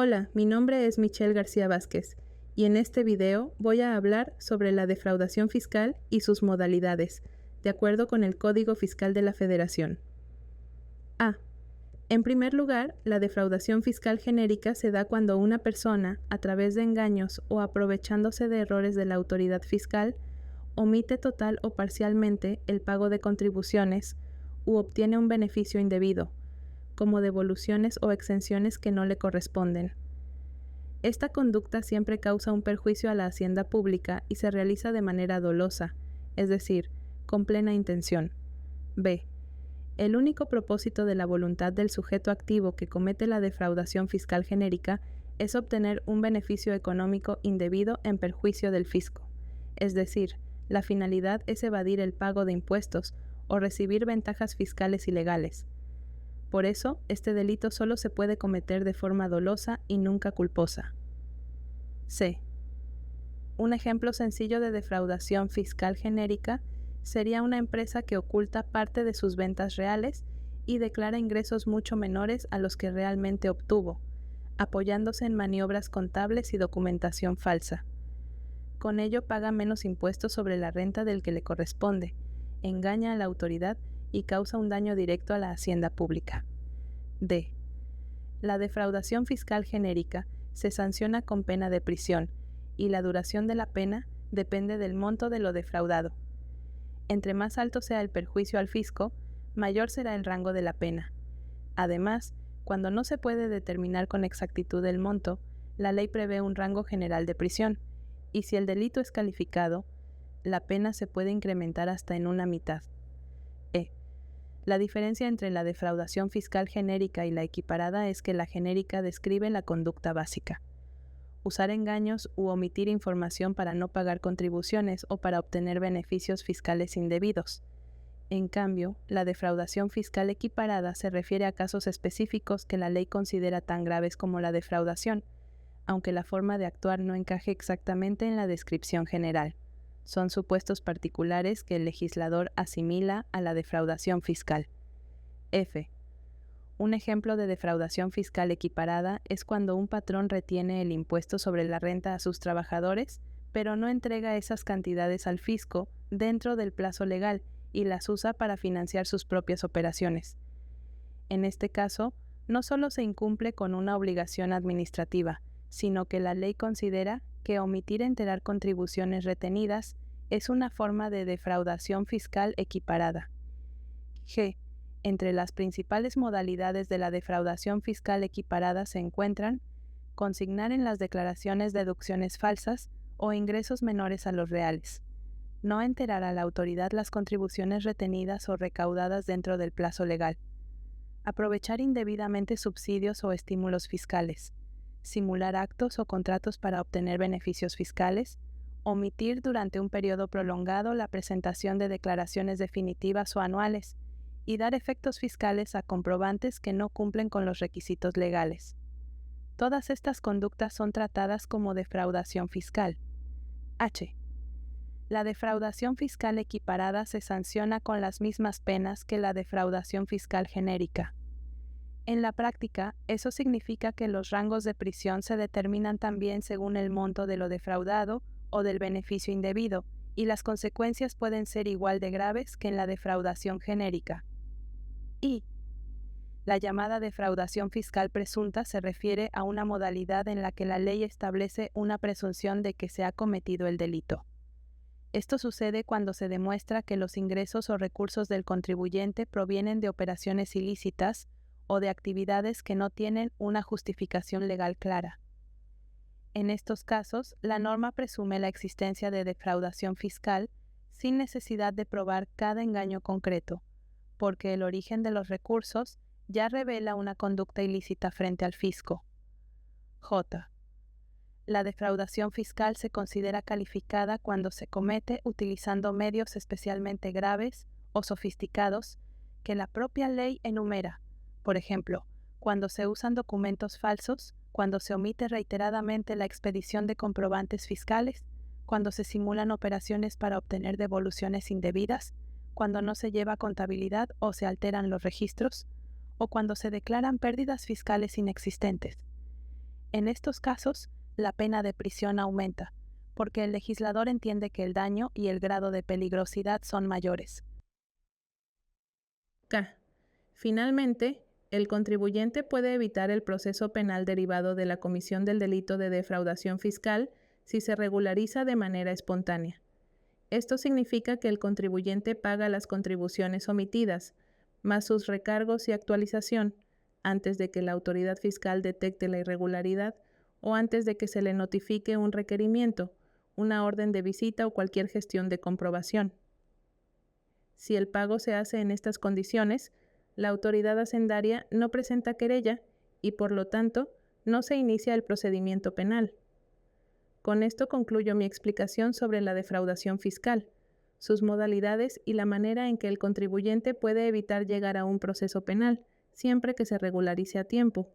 Hola, mi nombre es Michelle García Vázquez y en este video voy a hablar sobre la defraudación fiscal y sus modalidades, de acuerdo con el Código Fiscal de la Federación. A. En primer lugar, la defraudación fiscal genérica se da cuando una persona, a través de engaños o aprovechándose de errores de la autoridad fiscal, omite total o parcialmente el pago de contribuciones u obtiene un beneficio indebido, como devoluciones o exenciones que no le corresponden. Esta conducta siempre causa un perjuicio a la hacienda pública y se realiza de manera dolosa, es decir, con plena intención. B. El único propósito de la voluntad del sujeto activo que comete la defraudación fiscal genérica es obtener un beneficio económico indebido en perjuicio del fisco, es decir, la finalidad es evadir el pago de impuestos o recibir ventajas fiscales ilegales. Por eso, este delito solo se puede cometer de forma dolosa y nunca culposa. C. Un ejemplo sencillo de defraudación fiscal genérica sería una empresa que oculta parte de sus ventas reales y declara ingresos mucho menores a los que realmente obtuvo, apoyándose en maniobras contables y documentación falsa. Con ello paga menos impuestos sobre la renta del que le corresponde, engaña a la autoridad y causa un daño directo a la hacienda pública. D. La defraudación fiscal genérica se sanciona con pena de prisión y la duración de la pena depende del monto de lo defraudado. Entre más alto sea el perjuicio al fisco, mayor será el rango de la pena. Además, cuando no se puede determinar con exactitud el monto, la ley prevé un rango general de prisión, y si el delito es calificado, la pena se puede incrementar hasta en una mitad. E. La diferencia entre la defraudación fiscal genérica y la equiparada es que la genérica describe la conducta básica: usar engaños u omitir información para no pagar contribuciones o para obtener beneficios fiscales indebidos. En cambio, la defraudación fiscal equiparada se refiere a casos específicos que la ley considera tan graves como la defraudación, aunque la forma de actuar no encaje exactamente en la descripción general. Son supuestos particulares que el legislador asimila a la defraudación fiscal. F. Un ejemplo de defraudación fiscal equiparada es cuando un patrón retiene el impuesto sobre la renta a sus trabajadores, pero no entrega esas cantidades al fisco dentro del plazo legal y las usa para financiar sus propias operaciones. En este caso, no solo se incumple con una obligación administrativa, sino que la ley considera que omitir enterar contribuciones retenidas es una forma de defraudación fiscal equiparada. G. Entre las principales modalidades de la defraudación fiscal equiparada se encuentran consignar en las declaraciones deducciones falsas o ingresos menores a los reales, no enterar a la autoridad las contribuciones retenidas o recaudadas dentro del plazo legal, aprovechar indebidamente subsidios o estímulos fiscales, simular actos o contratos para obtener beneficios fiscales, omitir durante un periodo prolongado la presentación de declaraciones definitivas o anuales y dar efectos fiscales a comprobantes que no cumplen con los requisitos legales. Todas estas conductas son tratadas como defraudación fiscal. H. La defraudación fiscal equiparada se sanciona con las mismas penas que la defraudación fiscal genérica. En la práctica, eso significa que los rangos de prisión se determinan también según el monto de lo defraudado o del beneficio indebido, y las consecuencias pueden ser igual de graves que en la defraudación genérica. Y la llamada defraudación fiscal presunta se refiere a una modalidad en la que la ley establece una presunción de que se ha cometido el delito. Esto sucede cuando se demuestra que los ingresos o recursos del contribuyente provienen de operaciones ilícitas o de actividades que no tienen una justificación legal clara. En estos casos, la norma presume la existencia de defraudación fiscal sin necesidad de probar cada engaño concreto, porque el origen de los recursos ya revela una conducta ilícita frente al fisco. J. La defraudación fiscal se considera calificada cuando se comete utilizando medios especialmente graves o sofisticados que la propia ley enumera. Por ejemplo, cuando se usan documentos falsos, cuando se omite reiteradamente la expedición de comprobantes fiscales, cuando se simulan operaciones para obtener devoluciones indebidas, cuando no se lleva contabilidad o se alteran los registros, o cuando se declaran pérdidas fiscales inexistentes. En estos casos, la pena de prisión aumenta, porque el legislador entiende que el daño y el grado de peligrosidad son mayores. K. Finalmente, el contribuyente puede evitar el proceso penal derivado de la comisión del delito de defraudación fiscal si se regulariza de manera espontánea. Esto significa que el contribuyente paga las contribuciones omitidas, más sus recargos y actualización, antes de que la autoridad fiscal detecte la irregularidad o antes de que se le notifique un requerimiento, una orden de visita o cualquier gestión de comprobación. Si el pago se hace en estas condiciones, la autoridad hacendaria no presenta querella y, por lo tanto, no se inicia el procedimiento penal. Con esto concluyo mi explicación sobre la defraudación fiscal, sus modalidades y la manera en que el contribuyente puede evitar llegar a un proceso penal, siempre que se regularice a tiempo.